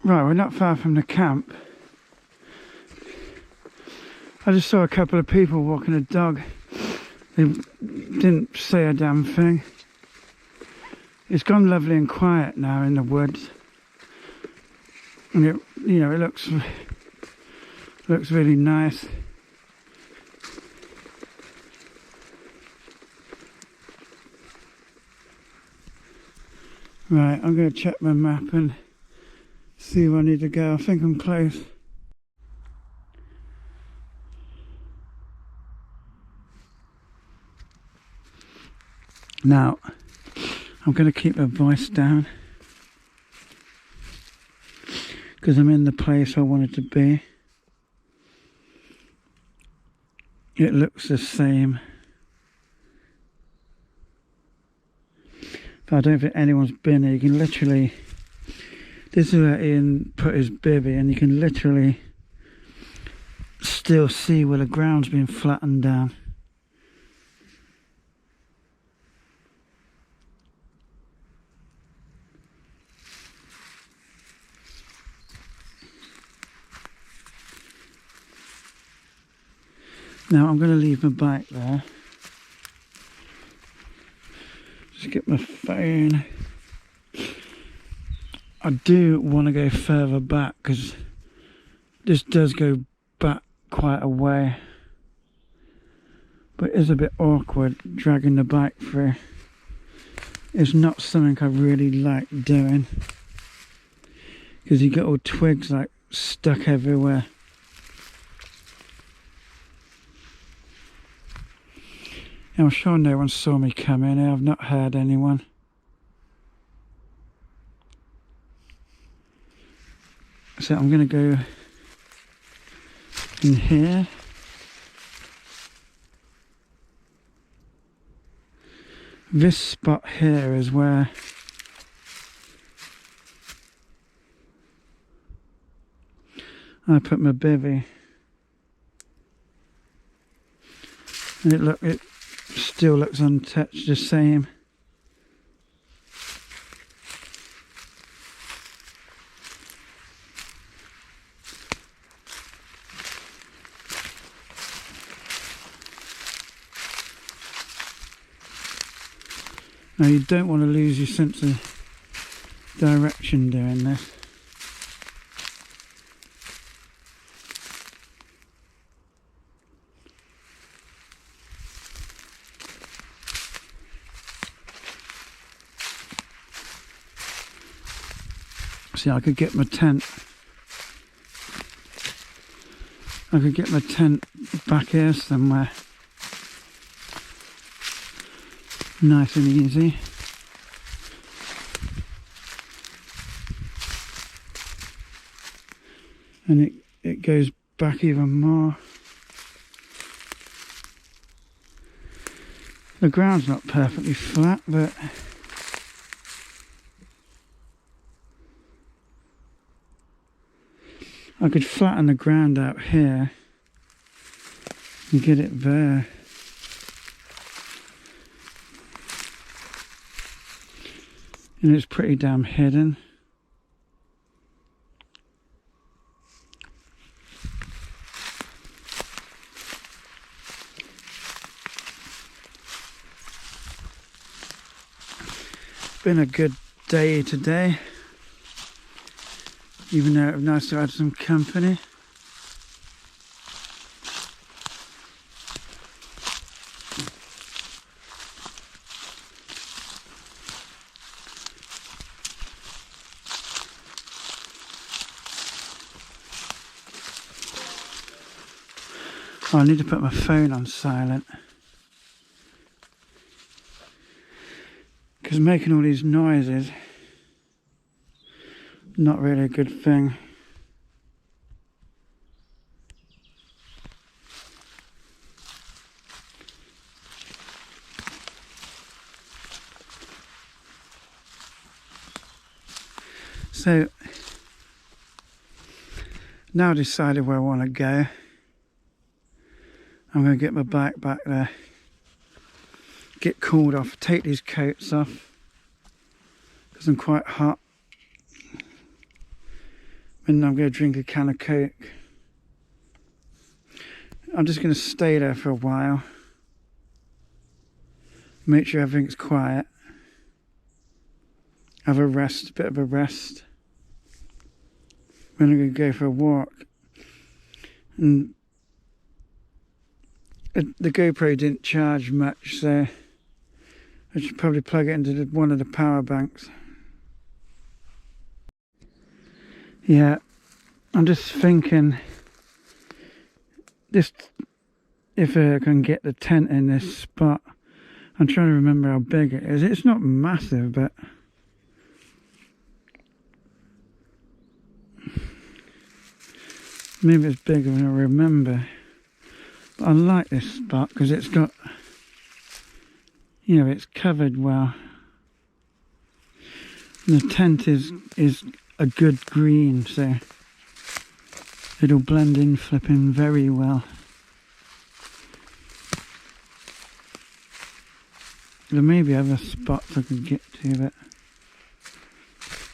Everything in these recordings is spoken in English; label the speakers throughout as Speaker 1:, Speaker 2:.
Speaker 1: Right, we're not far from the camp. I just saw a couple of people walking a dog. They didn't say a damn thing. It's gone lovely and quiet now in the woods. And it, you know, it looks really nice. Right, I'm going to check my map and see where I need to go. I think I'm close. Now, I'm going to keep my voice down because I'm in the place I wanted to be. It looks the same. But I don't think anyone's been here. You can literally, this is where Ian put his bivvy, and you can literally still see where the ground's been flattened down. Now I'm going to leave my bike there. Just get my phone. I do want to go further back because this does go back quite a way. But it is a bit awkward dragging the bike through. It's not something I really like doing because you get all twigs like stuck everywhere. I'm sure no one saw me come in. I've not heard anyone. So I'm going to go in here. This spot here is where I put my bivvy. And it still looks untouched, the same. Now you don't want to lose your sense of direction doing this. See, I could get my tent. I could get my tent back here somewhere. Nice and easy. And it goes back even more. The ground's not perfectly flat, but I could flatten the ground out here and get it there. And it's pretty damn hidden. Been a good day today. Even though it was nice to have some company. Oh, I need to put my phone on silent. Because making all these noises, not really a good thing. So now I decided where I want to go. I'm going to get my bike back there, get cooled off, take these coats off because I'm quite hot. and I'm going to drink a can of Coke. I'm just going to stay there for a while, make sure everything's quiet, have a rest, a bit of a rest. Then I'm going to go for a walk. And the GoPro didn't charge much, so I should probably plug it into one of the power banks. Yeah, I'm just thinking, if I can get the tent in this spot. I'm trying to remember how big it is. It's not massive, but maybe it's bigger than I remember. But I like this spot because it's got, you know, it's covered well. And the tent is a good green, so it'll blend in flipping very well. There may be other spots I could get to, but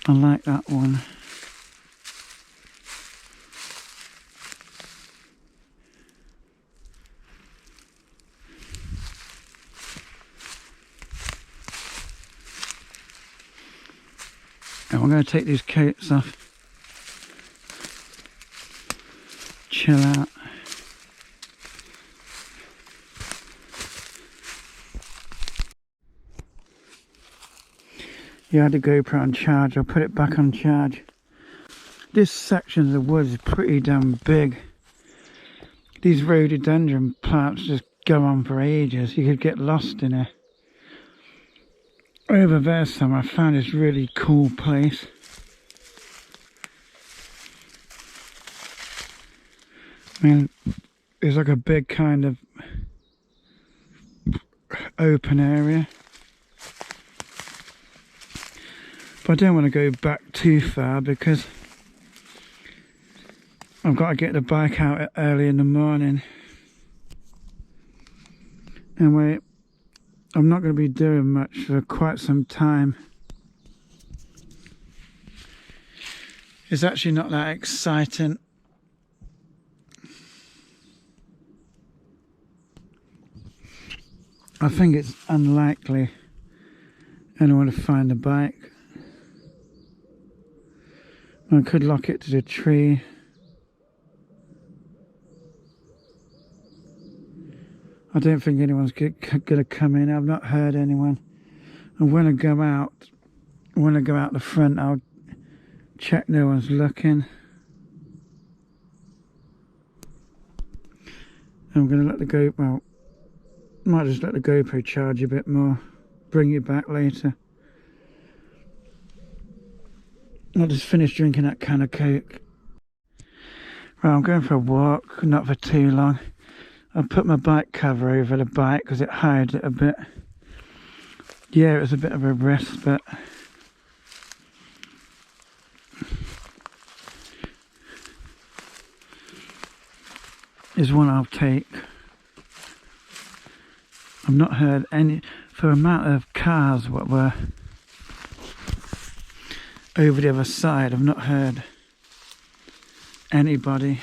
Speaker 1: I like that one. And I'm going to take these coats off, chill out. Yeah, I had the GoPro on charge. I'll put it back on charge. This section of the woods is pretty damn big. These rhododendron plants just go on for ages. You could get lost in it. Over there somewhere, I found this really cool place. I mean, it's like a big kind of open area. But I don't want to go back too far because I've got to get the bike out early in the morning. Anyway, I'm not going to be doing much for quite some time. It's actually not that exciting. I think it's unlikely anyone to find the bike. I could lock it to the tree. I don't think anyone's going to come in. I've not heard anyone. And when I go out the front, I'll check no one's looking. I'm going to let the GoPro, might just let the GoPro charge a bit more. Bring it back later. I'll just finish drinking that can of Coke. Right, I'm going for a walk, not for too long. I'll put my bike cover over the bike because it hides it a bit. Yeah, it was a bit of a risk, but is one I'll take. I've not heard any, for the amount of cars what were over the other side, I've not heard anybody.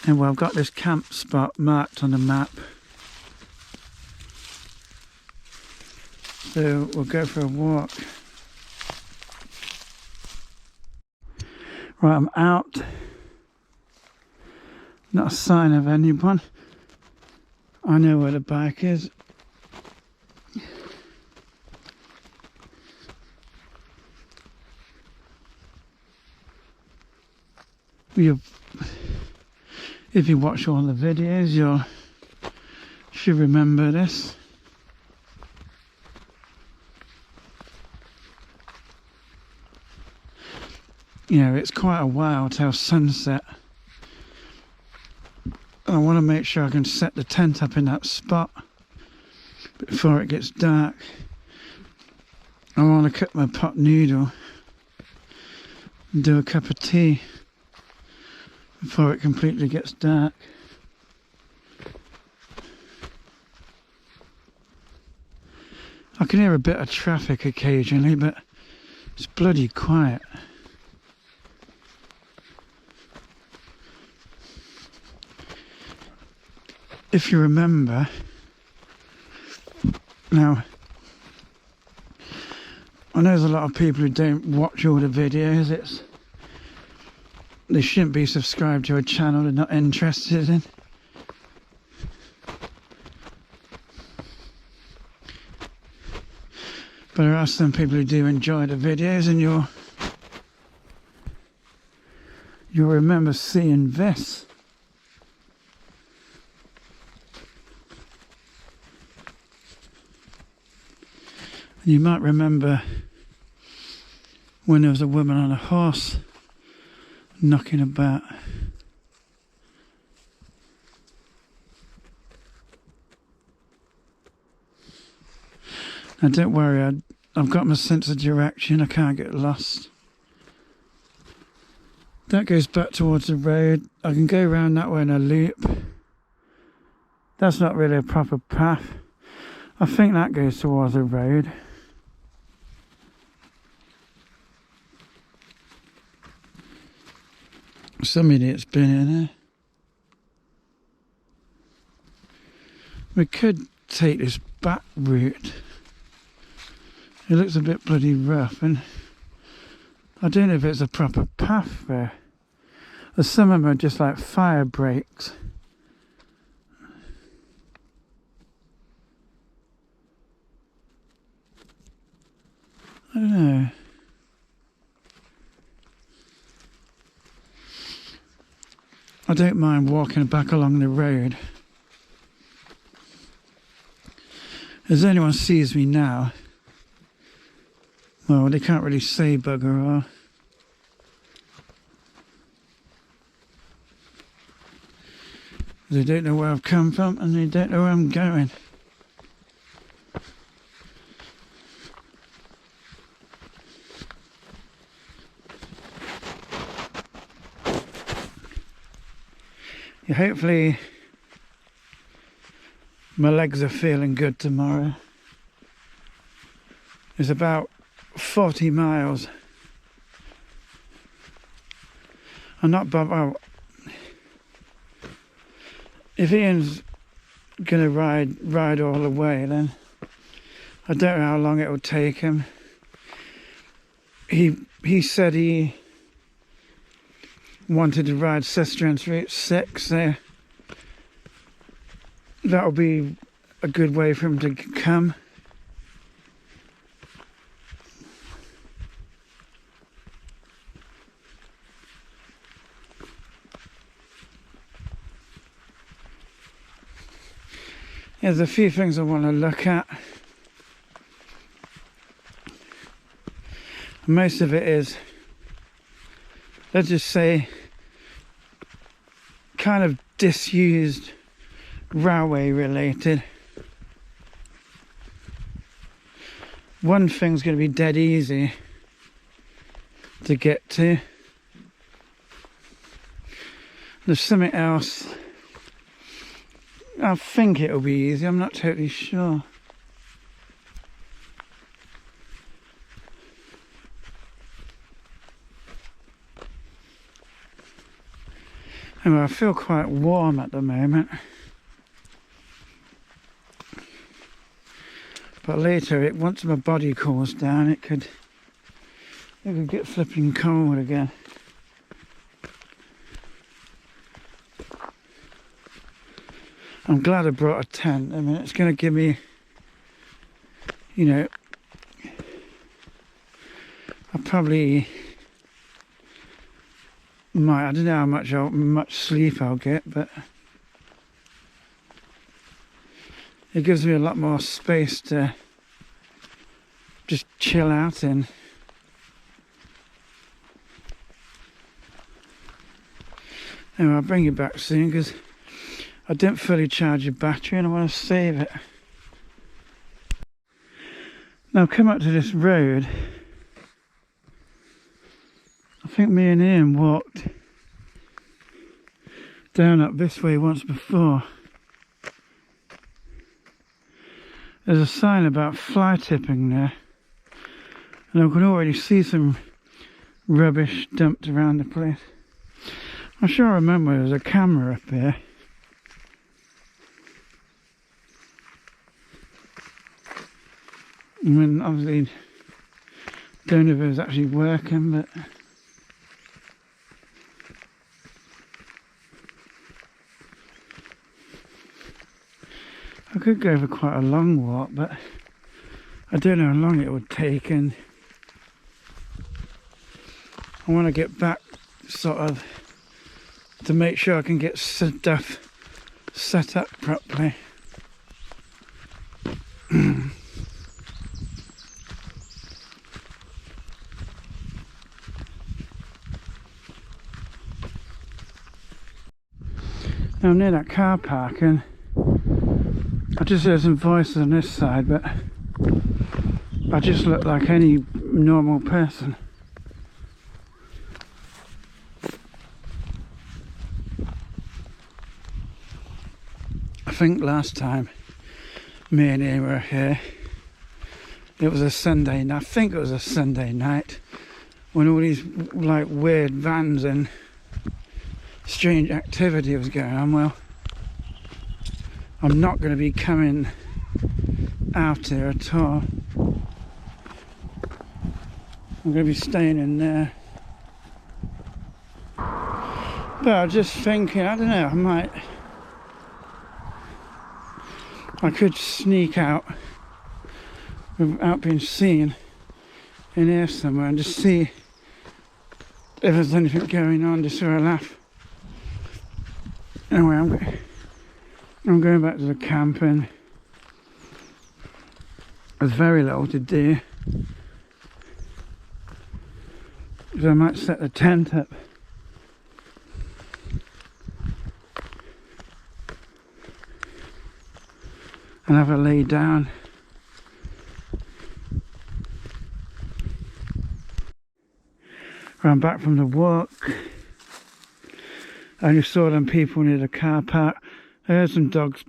Speaker 1: And well, I've got this camp spot marked on the map, so we'll go for a walk. Right, I'm out. Not a sign of anyone. I know where the bike is. If you watch all the videos, you should remember this. You know, it's quite a while till sunset. I want to make sure I can set the tent up in that spot before it gets dark. I want to cook my pot noodle and do a cup of tea before it completely gets dark. I can hear a bit of traffic occasionally, but It's bloody quiet. If you remember, now, I know there's a lot of people who don't watch all the videos. They shouldn't be subscribed to a channel they're not interested in. But there are some people who do enjoy the videos, and you'll remember seeing this. You might remember when there was a woman on a horse knocking about. Now don't worry, I've got my sense of direction, I can't get lost. That goes back towards the road. I can go around that way in a loop. That's not really a proper path. I think that goes towards the road. Some idiot's been in here. We could take this back route. It looks a bit bloody rough, and I don't know if it's a proper path there. Or some of them are just like fire breaks. I don't know. I don't mind walking back along the road. As anyone sees me now, well, they can't really say bugger all. They don't know where I've come from, and they don't know where I'm going. Yeah, hopefully my legs are feeling good tomorrow. It's about 40 miles. I'm not bothered. If Ian's gonna ride all the way, then I don't know how long it will take him. He said he wanted to ride Sistrance Route 6, so that'll be a good way for him to come. There's a few things I want to look at. Most of it is, let's just say, kind of disused railway related. One thing's going to be dead easy to get to. There's something else. I think it'll be easy, I'm not totally sure. Anyway, I feel quite warm at the moment. But later, once my body cools down, it could get flipping cold again. I'm glad I brought a tent. I mean, it's going to give me, you know, I probably might, I don't know how much sleep I'll get, but it gives me a lot more space to just chill out in. Anyway, I'll bring you back soon because I didn't fully charge the battery and I want to save it. Now I've come up to this road. I think me and Ian walked down up this way once before. There's a sign about fly tipping there. And I can already see some rubbish dumped around the place. I'm sure I remember there was a camera up here. I mean, obviously, don't know if it was actually working, but I could go for quite a long walk, but I don't know how long it would take, and I want to get back sort of to make sure I can get stuff set up properly. Now I'm near that car park and I just heard some voices on this side, but I just look like any normal person. I think last time me and Ian were here, it was a Sunday, and I think it was a Sunday night, when all these like weird vans and strange activity was going on. Well, I'm not going to be coming out here at all. I'm going to be staying in there. But I was just thinking, I don't know, I could sneak out without being seen in here somewhere and just see if there's anything going on, just for a laugh. Anyway, I'm going back to the camp, and there's very little to do, so I might set the tent up. And have a lay down. I'm back from the walk. I just saw them people near the car park. I heard some dogs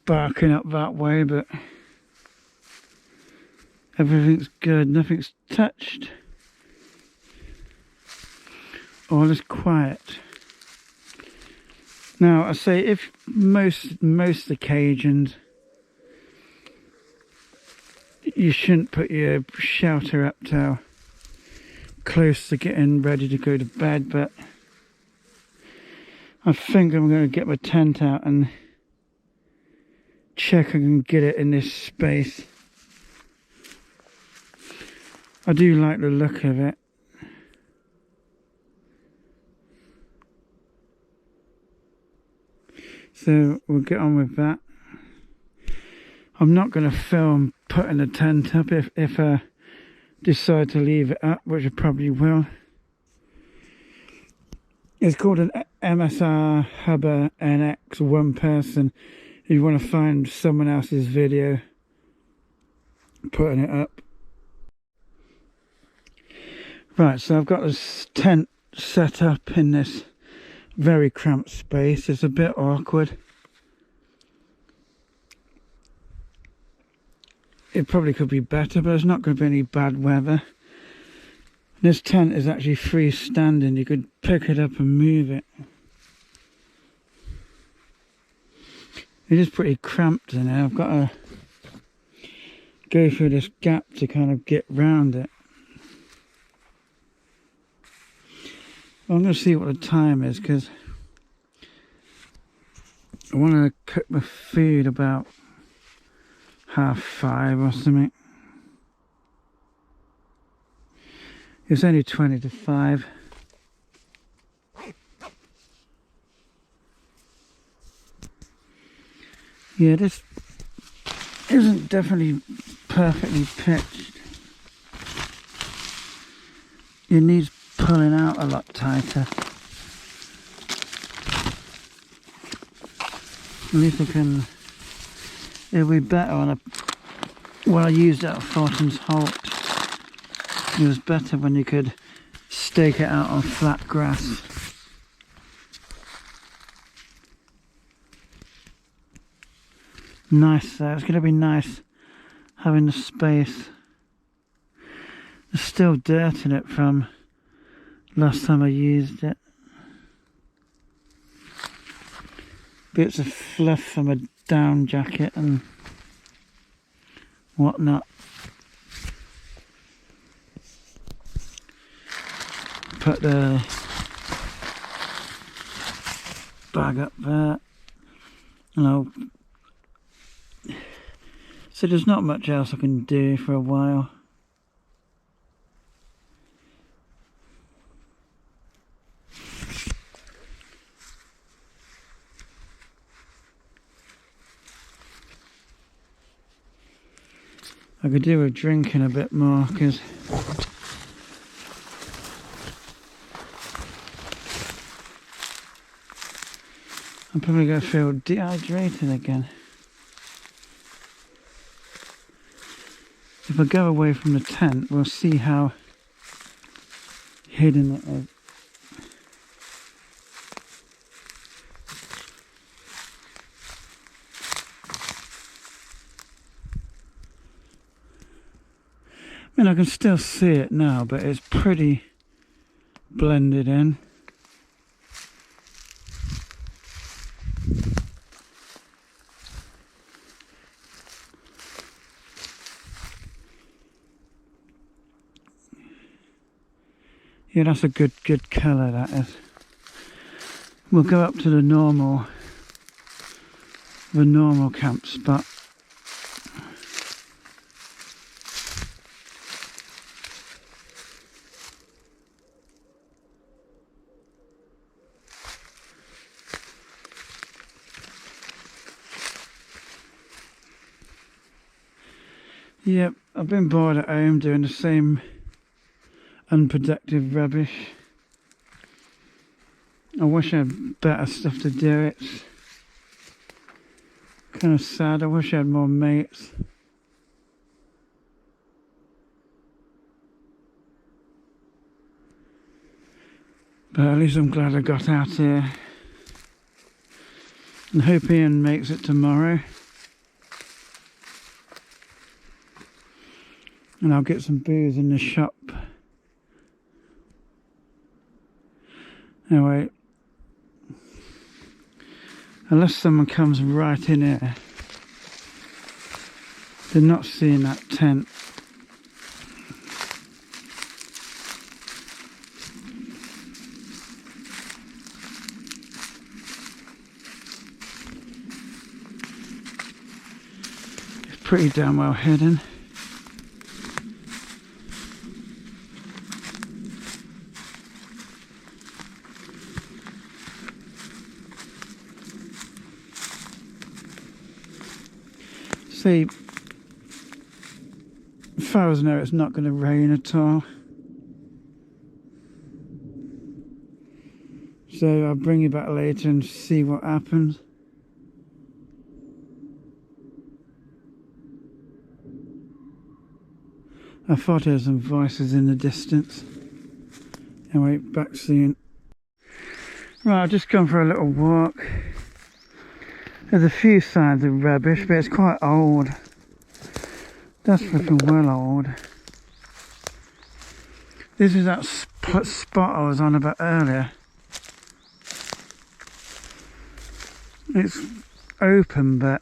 Speaker 1: barking up that way, but everything's good, nothing's touched. All is quiet. Now I say, if most occasions you shouldn't put your shelter up till close to getting ready to go to bed, but I think I'm going to get my tent out and check I can get it in this space. I do like the look of it. So we'll get on with that. I'm not going to film putting the tent up if I decide to leave it up, which I probably will. It's called an MSR Hubber NX one person. If you want to find someone else's video putting it up. Right, so I've got this tent set up in this very cramped space. It's a bit awkward. It probably could be better, but there's not going to be any bad weather. This tent is actually freestanding. You could pick it up and move it. It is pretty cramped in there. I've got to go through this gap to kind of get round it. I'm going to see what the time is, because I want to cook my food about 5:30 or something. It's only 20 to 5. Yeah, this isn't definitely perfectly pitched. It needs pulling out a lot tighter. At least I can. It'll be better when I used it at Fortin's Halt. It was better when you could stake it out on flat grass. Nice though, it's going to be nice having the space. There's still dirt in it from last time I used it. Bits of fluff from a down jacket and whatnot. Put the bag up there. So there's not much else I can do for a while. I could do with drinking a bit more because I'm probably going to feel dehydrated again. If I go away from the tent, we'll see how hidden it is. I mean, I can still see it now, but it's pretty blended in. Yeah, that's a good colour, that is. We'll go up to the normal camp spot. Yep, I've been bored at home doing the same unproductive rubbish. I wish I had better stuff to do. It's kind of sad. I wish I had more mates. But at least I'm glad I got out here. And hope Ian makes it tomorrow. And I'll get some booze in the shop. Anyway, unless someone comes right in here, they're not seeing that tent. It's pretty damn well hidden. See, as far as I know, it's not going to rain at all. So I'll bring you back later and see what happens. I thought there were some voices in the distance. Anyway, back soon. Right, I've just gone for a little walk. There's a few signs of rubbish, but it's quite old. That's freaking well old. This is that spot I was on about earlier. It's open, but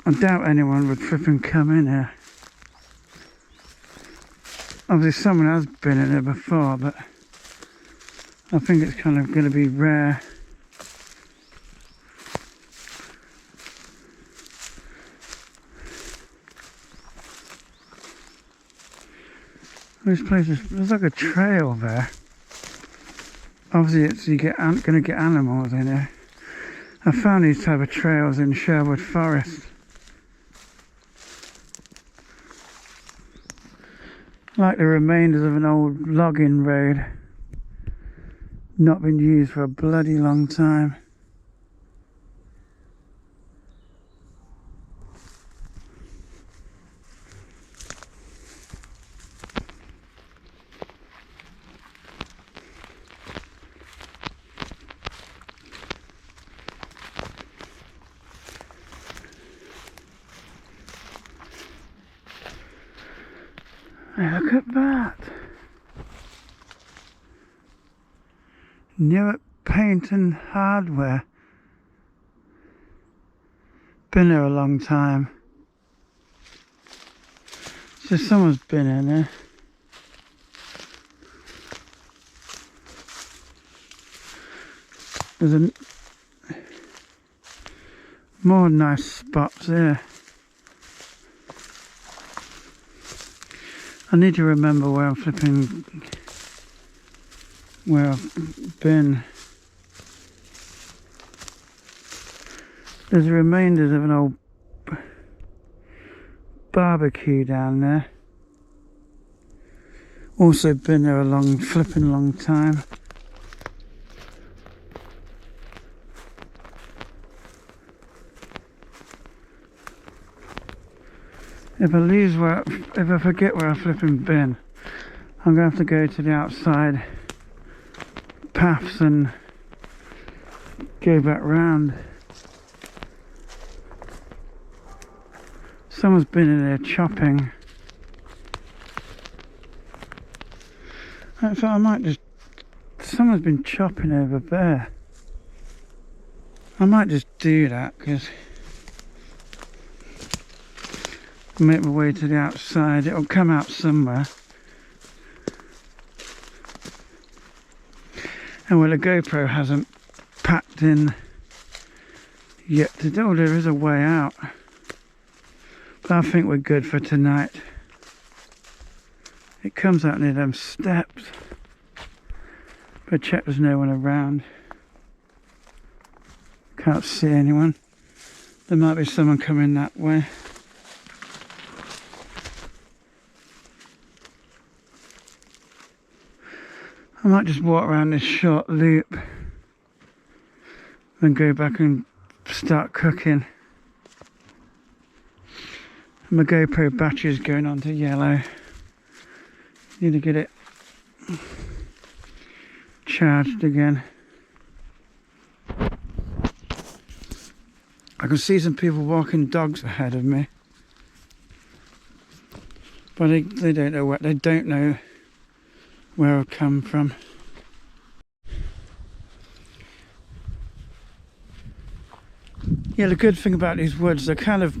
Speaker 1: I doubt anyone would freaking come in here. Obviously someone has been in here before, but I think it's kind of going to be rare. This place is, there's like a trail there. Obviously it's going to get animals in here. I found these type of trails in Sherwood Forest. Like the remainders of an old logging road. Not been used for a bloody long time. Hey, look at that. Newick Paint and Hardware. Been there a long time. So someone's been in there. There's more nice spots there. I need to remember where I've been. There's remainders of an old barbecue down there. Also been there a flipping long time. If I forget where I've flipping been, I'm going to have to go to the outside paths and go back round. Someone's been in there chopping. I thought someone's been chopping over there. I might just do that because make my way to the outside. It'll come out somewhere. And well, the GoPro hasn't packed in yet to do. There is a way out, but I think we're good for tonight. It comes out near them steps, but check there's no one around. Can't see anyone. There might be someone coming that way. I might just walk around this short loop and go back and start cooking. My GoPro battery is going on to yellow. Need to get it charged again. I can see some people walking dogs ahead of me, but they don't know where I've come from. Yeah, the good thing about these woods, they're kind of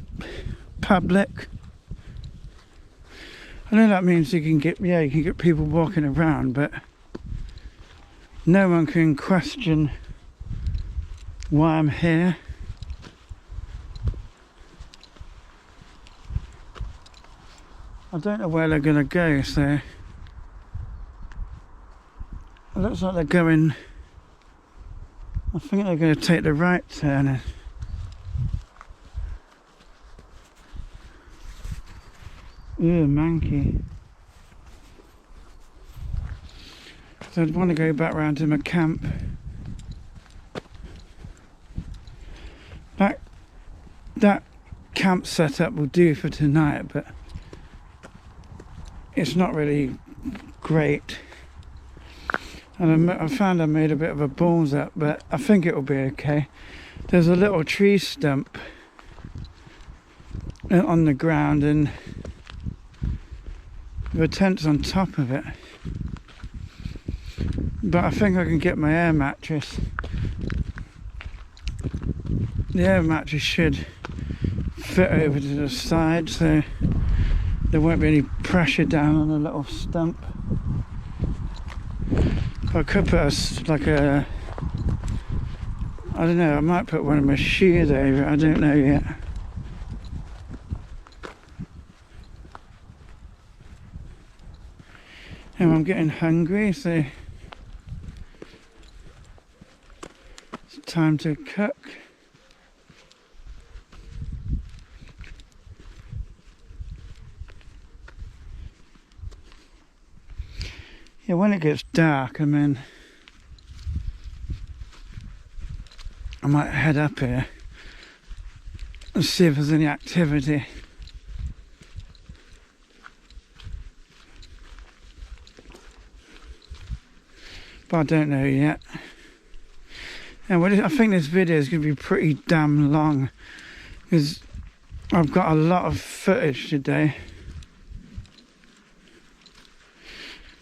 Speaker 1: public. I know that means you can get people walking around, but no one can question why I'm here. I don't know where they're gonna go, so it looks like they're going, I think they're going to take the right turn. Ew, manky. So I'd want to go back round to my camp. That camp setup will do for tonight, but it's not really great. And I found I made a bit of a balls up, but I think it will be okay. There's a little tree stump on the ground and the tent's on top of it. But I think I can get my air mattress. The air mattress should fit over to the side, so there won't be any pressure down on the little stump. I could put I don't know, I might put one of my shears over it, I don't know yet. And I'm getting hungry, so it's time to cook. Yeah, when it gets dark, I mean, I might head up here and see if there's any activity. But I don't know yet. And I think this video is going to be pretty damn long because I've got a lot of footage today.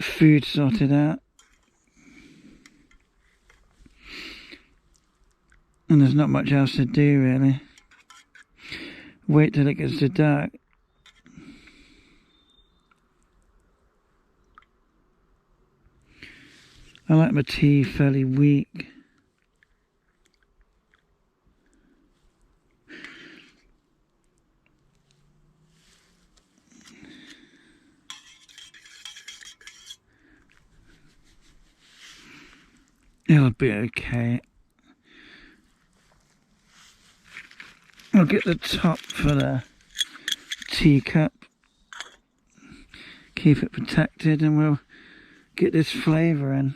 Speaker 1: food sorted out. And there's not much else to do really. Wait till it gets to dark. I like my tea fairly weak. It'll be okay. I'll get the top for the teacup. Keep it protected and we'll get this flavour in.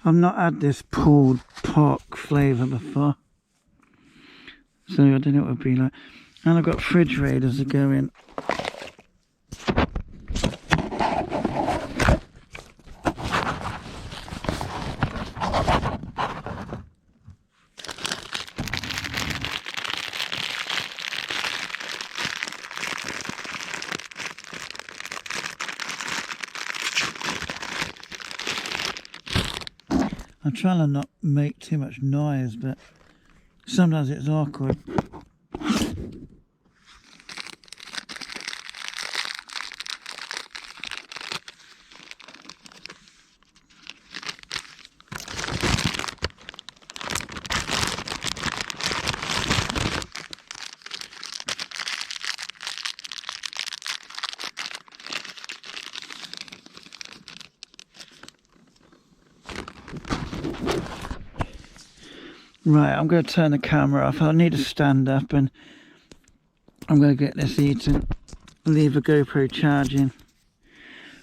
Speaker 1: I've not had this pulled pork flavour before, so I don't know what it would be like. And I've got fridge raiders that go in. I'm trying to not make too much noise, but sometimes it's awkward. Right, I'm going to turn the camera off. I need to stand up and I'm going to get this eaten, leave the GoPro charging,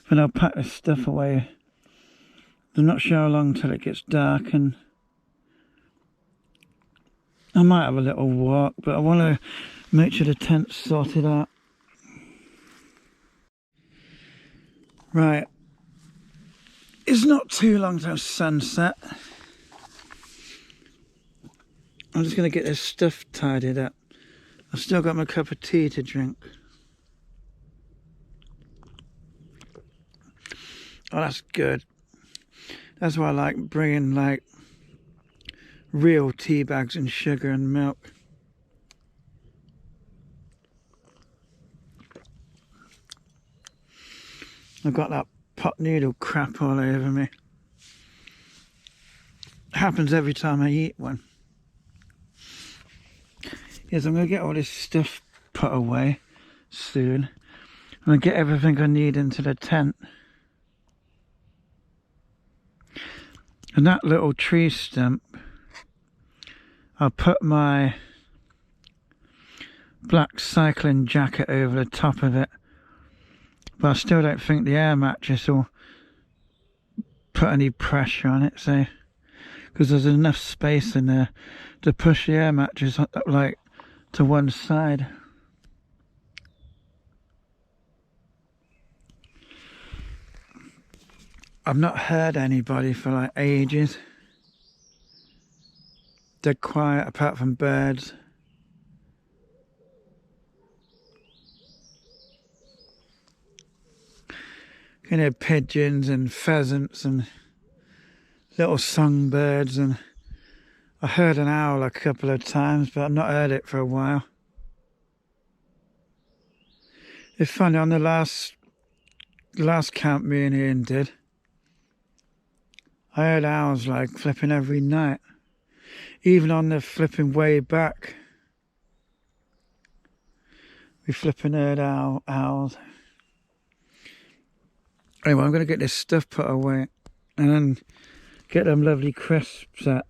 Speaker 1: then I'll pack this stuff away. I'm not sure how long till it gets dark, and I might have a little walk, but I want to make sure the tent's sorted out. Right, it's not too long till sunset. I'm just going to get this stuff tidied up. I've still got my cup of tea to drink. Oh, that's good. That's why I like bringing like real tea bags and sugar and milk. I've got that pot noodle crap all over me. It happens every time I eat one. Yes, I'm going to get all this stuff put away soon. I'm going to get everything I need into the tent. And that little tree stump, I'll put my black cycling jacket over the top of it. But I still don't think the air mattress will put any pressure on it, so because there's enough space in there to push the air mattress like to one side. I've not heard anybody for like ages. Dead quiet apart from birds. You can hear pigeons and pheasants and little songbirds, and I heard an owl a couple of times, but I've not heard it for a while. It's funny, on the last camp me and Ian did, I heard owls like flipping every night. Even on the flipping way back, we flipping heard owls. Anyway, I'm going to get this stuff put away and then get them lovely crisps out.